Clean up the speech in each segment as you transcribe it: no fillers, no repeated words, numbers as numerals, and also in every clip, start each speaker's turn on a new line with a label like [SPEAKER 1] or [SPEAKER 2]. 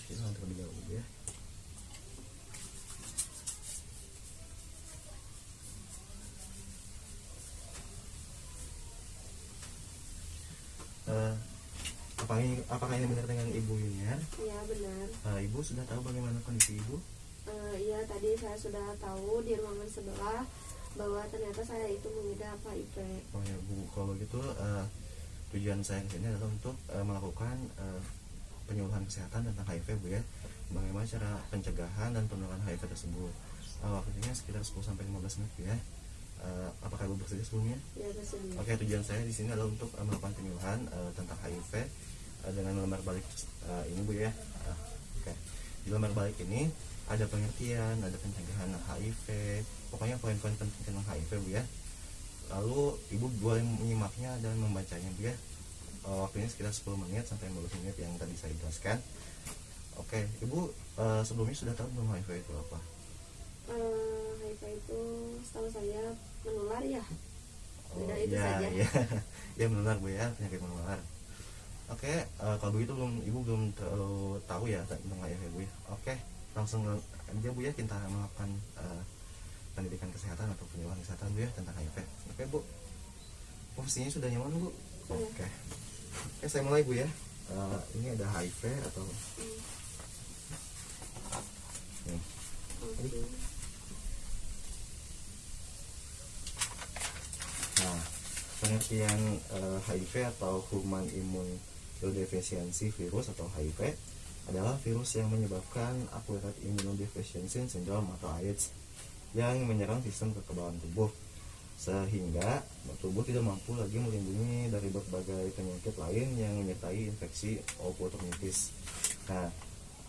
[SPEAKER 1] kita terlebih dahulu ya. Apakah ini benar dengan Ibu Yuniar?
[SPEAKER 2] Iya benar.
[SPEAKER 1] Ibu sudah tahu bagaimana kondisi Ibu?
[SPEAKER 2] Iya, tadi saya sudah tahu di ruangan sebelah bahwa ternyata saya itu mengidap HIV.
[SPEAKER 1] Oh ya Bu, kalau gitu tujuan saya kesini adalah untuk melakukan penyuluhan kesehatan tentang HIV Bu ya. Bagaimana cara pencegahan dan penurunan HIV tersebut. Waktunya sekitar 10-15 menit Bu ya. Apakah Ibu bersedia sebelumnya?
[SPEAKER 2] Ya, bersedia.
[SPEAKER 1] Oke, tujuan saya di sini adalah untuk melakukan penyuluhan tentang HIV dengan lembar balik ini Bu ya. Oke. Di lembar balik ini ada pengertian, ada pencegahan HIV, pokoknya poin-poin penting tentang HIV Bu ya. Lalu Ibu boleh menyimaknya dan membacanya Bu ya. Waktunya sekitar 10 menit sampai 15 menit yang tadi saya jelaskan. Oke, Ibu sebelumnya sudah tahu belum HIV itu apa?
[SPEAKER 2] HIV itu setahu saya menular ya. Tidak itu
[SPEAKER 1] ya,
[SPEAKER 2] saja.
[SPEAKER 1] Ya, ya menular Bu ya, penyakit menular. Oke, kalau begitu Ibu belum terlalu tahu ya tentang HIV Bu ya. Oke, langsung aja Bu ya kita melakukan pendidikan kesehatan atau penyuluhan kesehatan Bu ya tentang HIV. Oke Bu, posisinya sudah nyaman Bu? Oke, saya mulai Bu ya. Ini ada HIV atau nih. Nah, pengertian HIV atau Human Immunodeficiency Virus atau HIV adalah virus yang menyebabkan Acquired Immunodeficiency Syndrome atau AIDS yang menyerang sistem kekebalan tubuh sehingga tubuh tidak mampu lagi melindungi dari berbagai penyakit lain yang menyertai infeksi oportunitis. Nah,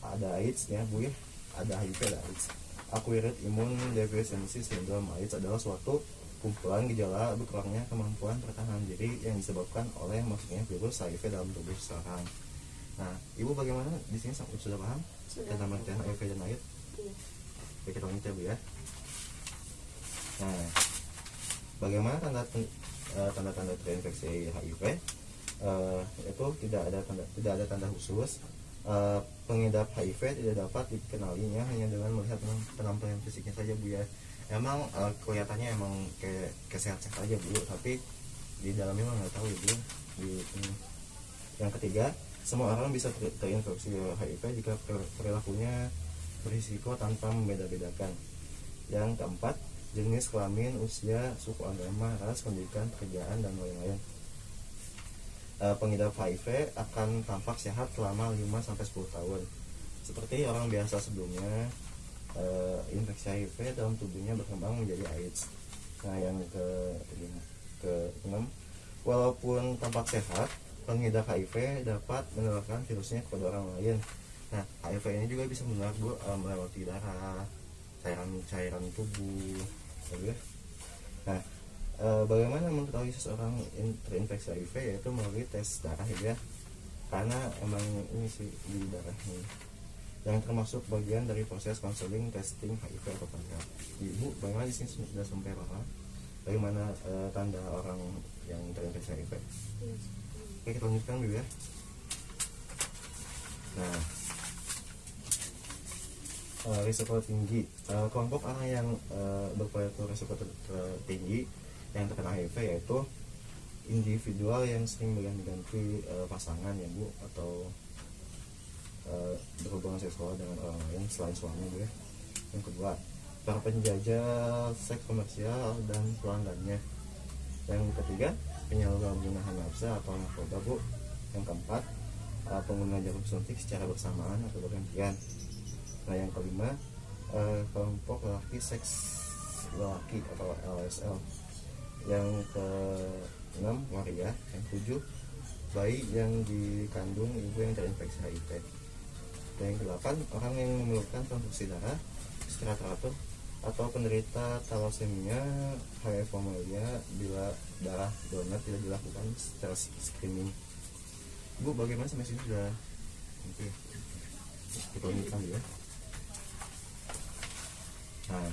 [SPEAKER 1] ada AIDS ya Bu ya, ada HIV, ada AIDS. Acquired Immunodeficiency Syndrome AIDS adalah suatu kumpulan gejala berkurangnya kemampuan pertahanan diri yang disebabkan oleh masuknya virus HIV dalam tubuh seseorang. Nah, Ibu bagaimana di sini sudah paham tentang pengertian HIV dan AIDS?
[SPEAKER 2] Iya.
[SPEAKER 1] Oke, kita lanjut ya Bu ya. Nah, bagaimana tanda-tanda terinfeksi HIV? Itu tidak ada tanda khusus. Pengidap HIV tidak dapat dikenalinya hanya dengan melihat penampilan fisiknya saja Bu ya. Emang kelihatannya emang kayak sehat-sehat aja Bu, tapi di dalamnya emang nggak tahu ya Bu. Yang ketiga, semua orang bisa terinfeksi HIV jika perilakunya berisiko tanpa membeda-bedakan. Yang keempat, jenis kelamin, usia, suku agama, ras, pendidikan, pekerjaan, dan lain-lain. Pengidap HIV akan tampak sehat selama 5-10 tahun seperti orang biasa sebelumnya. Infeksi HIV dalam tubuhnya berkembang menjadi AIDS. Nah, yang ke-6, walaupun tampak sehat, pengidap HIV dapat menularkan virusnya kepada orang lain. Nah, HIV ini juga bisa menular Bu melewati darah, cairan tubuh ya. Nah, bagaimana mengetahui seseorang terinfeksi HIV, yaitu melalui tes darah ya, karena emang ini sih di darah ini yang termasuk bagian dari proses konseling testing HIV atau PrEP. Ibu bagaimana di sini sudah sampai paham bagaimana tanda orang yang terinfeksi HIV? Oke, kita lanjutkan dulu ya. Nah, risiko tinggi, kelompok orang yang berperilaku risiko tertinggi yang terkena HIV yaitu individual yang sering berganti-ganti pasangan ya Bu, atau berhubungan seksual dengan orang lain selain suami Bu ya. Yang kedua, para penjajah seks komersial dan pelanggannya. Yang ketiga, penyalahgunaan narkoba atau narkoba Bu. Yang keempat, pengguna jarum suntik secara bersamaan atau bergantian. Nah, yang kelima, kelompok lelaki seks lelaki atau LSL. Yang keenam, waria. Yang ketujuh, bayi yang dikandung ibu yang terinfeksi HIV. Dan yang ke-8, orang yang memerlukan transfusi darah secara teratur atau penderita thalassemia, hemophilia bila darah donor tidak dilakukan secara screening. Bu, bagaimana sampai sini sudah? Oke, kita lanjutkan ya. Nah,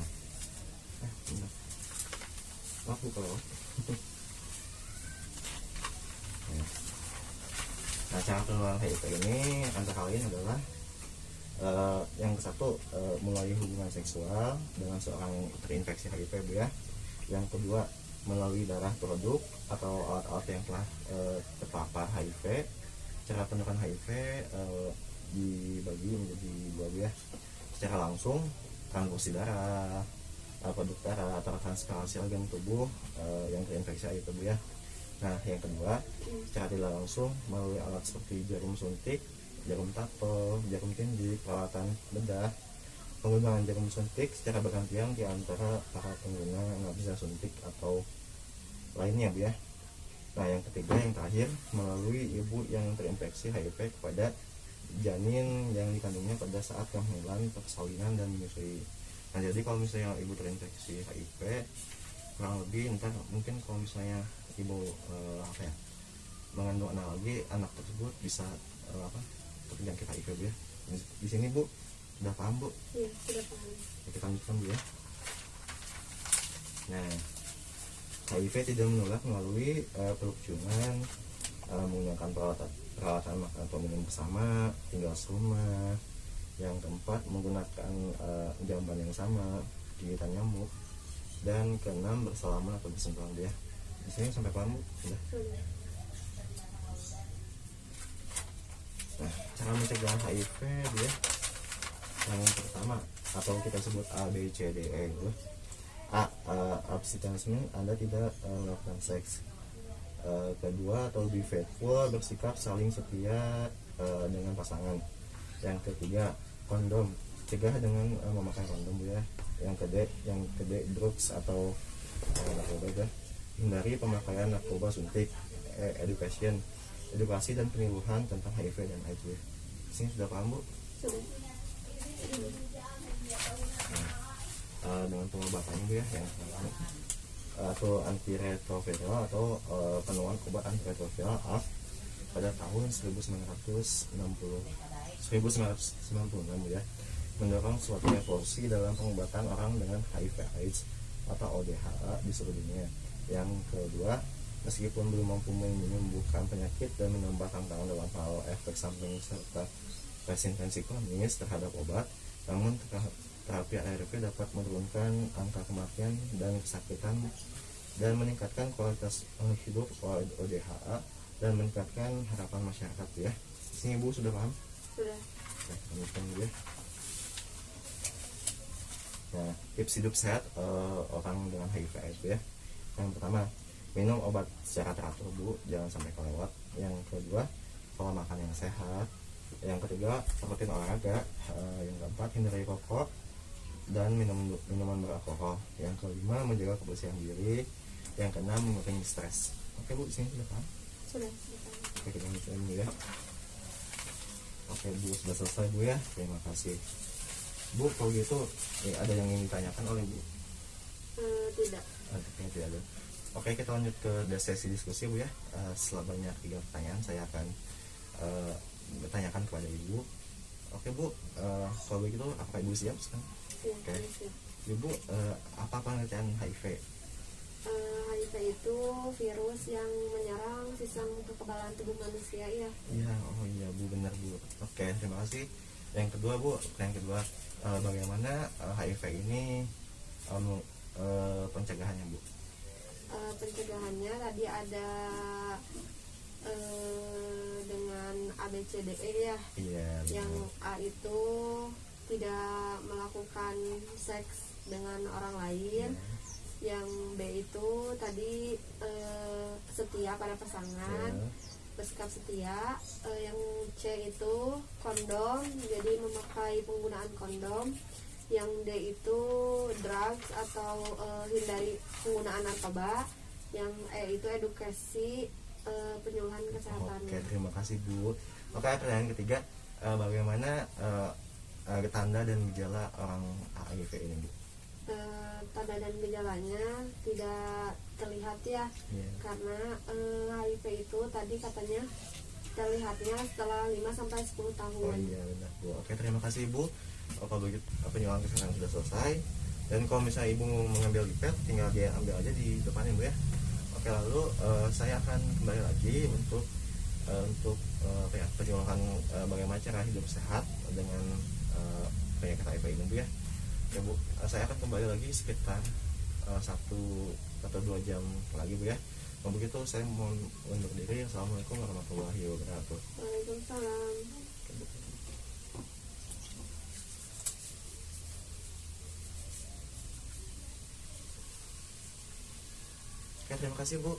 [SPEAKER 1] aku kalau nah, cara penularan HIV ini antara lain adalah Yang ke satu, melalui hubungan seksual dengan seorang yang terinfeksi HIV Bu ya. Yang kedua, melalui darah produk atau alat-alat yang telah terpapar HIV. Cara penularan HIV dibagi menjadi dua Bu ya. Secara langsung, transfusi darah, produk darah atau transparansi organ tubuh yang terinfeksi HIV Bu ya. Nah, yang kedua, secara tidak langsung melalui alat seperti jarum suntik, jarum tato, jarum tindik, peralatan bedah. Penggunaan jarum suntik secara bergantian di antara para pengguna yang nggak bisa suntik atau lainnya Bu ya. Nah, yang ketiga, yang terakhir, melalui ibu yang terinfeksi HIV kepada janin yang dikandungnya pada saat kehamilan, persalinan, dan menyusui. Nah, jadi kalau misalnya ibu terinfeksi HIV, kurang lebih ntar mungkin kalau misalnya ibu mengandung anak lagi, anak tersebut bisa terjangkit HIV Bu ya. Di sini Bu sudah paham Bu?
[SPEAKER 2] Iya, sudah paham.
[SPEAKER 1] Kita lanjutkan Bu ya. Nah, HIV tidak menular melalui peluk ciuman, menggunakan peralatan makan atau minum bersama, tinggal serumah. Yang keempat, menggunakan jamban yang sama, gigitan nyamuk. Dan keenam, bersalaman atau bersentuhan Bu ya. Di sini sampai paham Bu? Sudah. Nah, cara mencegah HIV Bu ya. Yang pertama, atau kita sebut A, B, C, D, E gitu. A, abstinence, Anda tidak melakukan seks. Kedua, atau be faithful, bersikap saling setia dengan pasangan. Yang ketiga, kondom, cegah dengan memakai kondom Bu ya. Yang kedua, drugs atau narkoba, hindari pemakaian narkoba suntik. Edukasi dan penyuluhan tentang HIV dan AIDS ya. Sini sudah paham Bu?
[SPEAKER 2] Sudah.
[SPEAKER 1] Nah, dengan pengobatannya Bu ya, yang pertama atau antiretroviral atau penuaan obat antiretroviral AF pada tahun 1996 Bu ya, mendorong suatu revolusi dalam pengobatan orang dengan HIV/AIDS atau ODHA di seluruh dunia. Yang kedua, meskipun belum mampu menyembuhkan penyakit dan menambah tantangan dalam hal efek samping serta resistensi kronis terhadap obat, namun terapi ARV dapat menurunkan angka kematian dan kesakitan dan meningkatkan kualitas hidup ODHA dan meningkatkan harapan masyarakat ya. Sini Bu sudah paham?
[SPEAKER 2] Sudah.
[SPEAKER 1] Nah, lanjutkan dulu ya. Nah, tips hidup sehat orang dengan HIV/AIDS ya. Yang pertama, minum obat secara teratur Bu, jangan sampai kelewat. Yang kedua, pola makan yang sehat. Yang ketiga, rutin olahraga. Yang keempat, hindari rokok dan minuman beralkohol. Yang kelima, menjaga kebersihan diri. Yang keenam, mengurangi stres. Oke Bu, di sini sudah paham?
[SPEAKER 2] Sudah.
[SPEAKER 1] Oke, kita lanjutkan dulu ya. Oke Bu, sudah selesai Bu ya. Terima kasih Bu. Kalau gitu ada yang ingin ditanyakan oleh Bu?
[SPEAKER 2] Tidak.
[SPEAKER 1] Oke, tidak ada. Oke, kita lanjut ke sesi diskusi Bu ya. Setelah banyak 3 pertanyaan, saya akan bertanyakan kepada Ibu. Oke Bu, kalau begitu apakah Ibu siap sekarang?
[SPEAKER 2] Ya,
[SPEAKER 1] Oke. Ibu, apa pengertian HIV?
[SPEAKER 2] HIV itu virus yang menyerang sistem kekebalan tubuh manusia ya.
[SPEAKER 1] Iya, oh iya Bu, benar Bu. Oke, terima kasih. Yang kedua Bu, bagaimana HIV ini pencegahannya Bu?
[SPEAKER 2] Pencegahannya tadi ada dengan ABCDE ya.
[SPEAKER 1] Iya.
[SPEAKER 2] Yang A itu tidak melakukan seks dengan orang lain.
[SPEAKER 1] Iya.
[SPEAKER 2] Yang B itu tadi setia pada pasangan, bersikap setia. Yang C itu kondom, jadi memakai penggunaan kondom. Yang D itu drugs atau hindari penggunaan narkoba. Yang E itu edukasi penyuluhan kesehatan.
[SPEAKER 1] Oke, terima kasih Bu. Oke, pertanyaan ketiga, bagaimana tanda dan gejala orang HIV ini Bu?
[SPEAKER 2] Tanda dan gejalanya tidak terlihat ya, karena HIV itu tadi katanya terlihatnya setelah 5-10 tahun.
[SPEAKER 1] Oh iya benar Bu. Oke, terima kasih Bu. Kalau begitu penyuluhan kesehatan sudah selesai, dan kalau misalnya Ibu mau mengambil dipet, tinggal dia ambil aja di depannya Bu ya. Oke, lalu saya akan kembali lagi untuk untuk perjalanan bagaimana cara hidup sehat dengan penyakit HIV ini Bu ya. Ya Bu, saya akan kembali lagi sekitar 1 atau 2 jam lagi Bu ya. Kalau begitu saya mohon undur diri. Assalamualaikum warahmatullahi wabarakatuh.
[SPEAKER 2] Waalaikumsalam.
[SPEAKER 1] Oke, terima kasih Bu.